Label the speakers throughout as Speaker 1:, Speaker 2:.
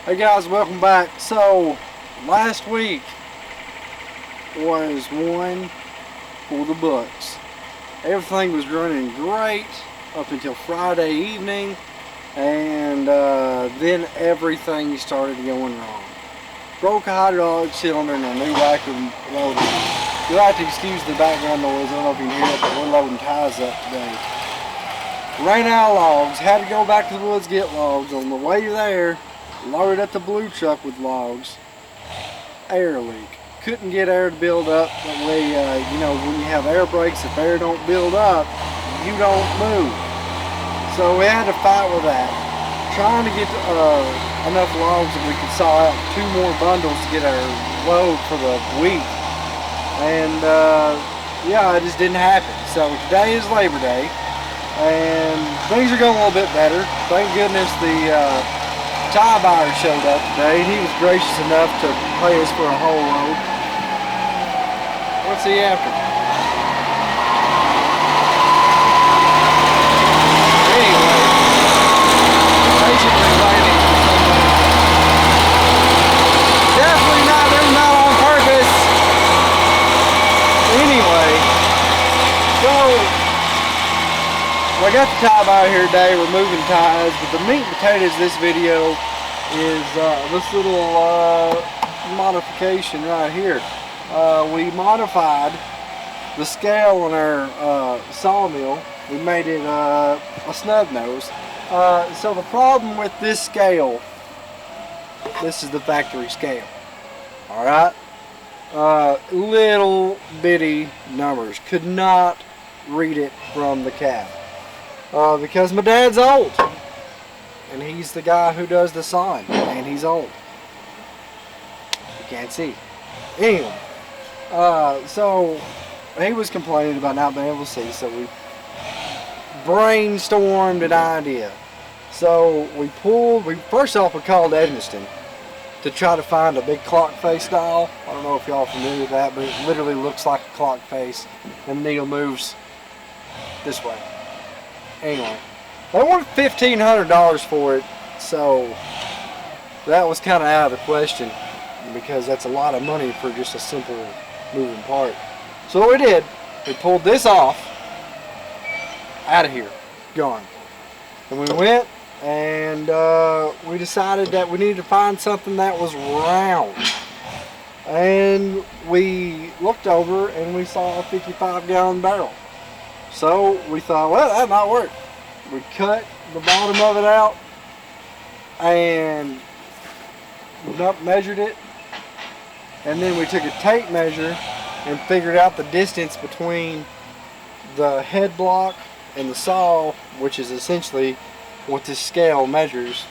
Speaker 1: Hey guys, welcome back. So, last week was one for the books. Everything was running great up until Friday evening, and then everything started going wrong. Broke a hydraulic cylinder and a new vacuum loader. You'll have to excuse the background noise. I don't know if you can hear it, but we're loading ties up today. Ran out of logs, had to go back to the woods to get logs. On the way there, loaded up the blue truck with logs. Air leak. Couldn't get air to build up. That way, you know, when you have air brakes, if air don't build up, you don't move. So we had to fight with that. Trying to get enough logs that we could saw out 2 more bundles to get our load for the week. And yeah, it just didn't happen. So today is Labor Day, and things are going a little bit better. Thank goodness the tie buyer showed up today. He was gracious enough to pay us for a whole load. What's he after? Anyway, patiently waiting for someone. Definitely not on purpose. Anyway, so I got the tie buyer here today. We're moving ties, but the meat and potatoes of this video is this little modification right here. We modified the scale on our sawmill. We made it a snub nose. So the problem with this scale, this is the factory scale. Alright? Little bitty numbers. Could not read it from the cab. Because my dad's old. And he's the guy who does the sawing. And he's old. You can't see. Anyway. So he was complaining about not being able to see. So we brainstormed an idea. So first off we called Evanston to try to find a big clock face dial. I don't know if y'all familiar with that, but it literally looks like a clock face. And the needle moves this way. Anyway, they wanted $1,500 for it, so that was kind of out of the question because that's a lot of money for just a simple moving part. So what we did, we pulled this off, out of here, gone. And we went and we decided that we needed to find something that was round. And we looked over and we saw a 55-gallon barrel. So we thought, well, that might work. We cut the bottom of it out and measured it, and then we took a tape measure and figured out the distance between the head block and the saw, which is essentially what this scale measures,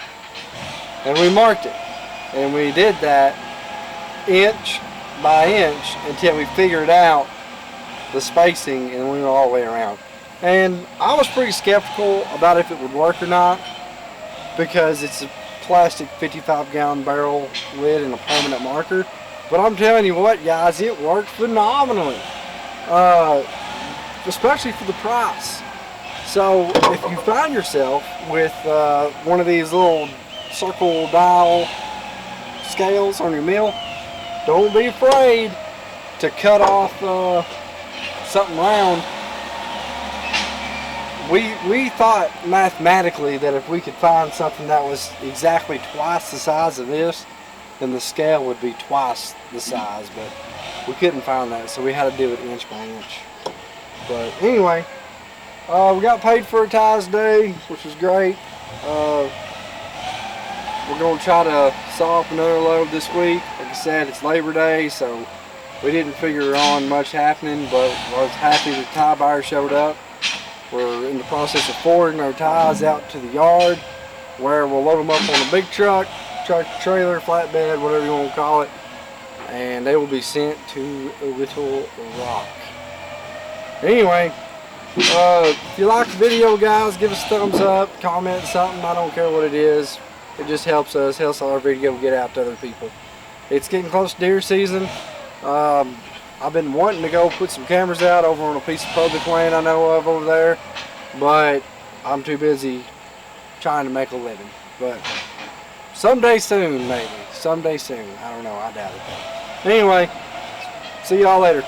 Speaker 1: and we marked it. And we did that inch by inch until we figured out the spacing, and we went all the way around. And I was pretty skeptical about if it would work or not because it's a plastic 55-gallon barrel lid and a permanent marker. But I'm telling you what, guys, it worked phenomenally, especially for the price. So if you find yourself with one of these little circle dial scales on your mill, don't be afraid to cut off something round. We thought mathematically that if we could find something that was exactly twice the size of this, then the scale would be twice the size, but we couldn't find that, so we had to do it inch by inch. But anyway, we got paid for a ties day, which was great. We're going to try to saw up another load this week. Like I said, it's Labor Day, so we didn't figure on much happening, but I was happy the tie buyer showed up. We're in the process of forwarding our ties out to the yard where we'll load them up on a big truck, trailer, flatbed, whatever you want to call it, and they will be sent to Little Rock. Anyway, if you like the video, guys, give us a thumbs up, comment something. I don't care what it is. It just helps us, helps our video get out to other people. It's getting close to deer season. I've been wanting to go put some cameras out over on a piece of public land I know of over there, but I'm too busy trying to make a living. But Someday soon, maybe. Someday soon. I don't know. I doubt it though. Anyway, see y'all later.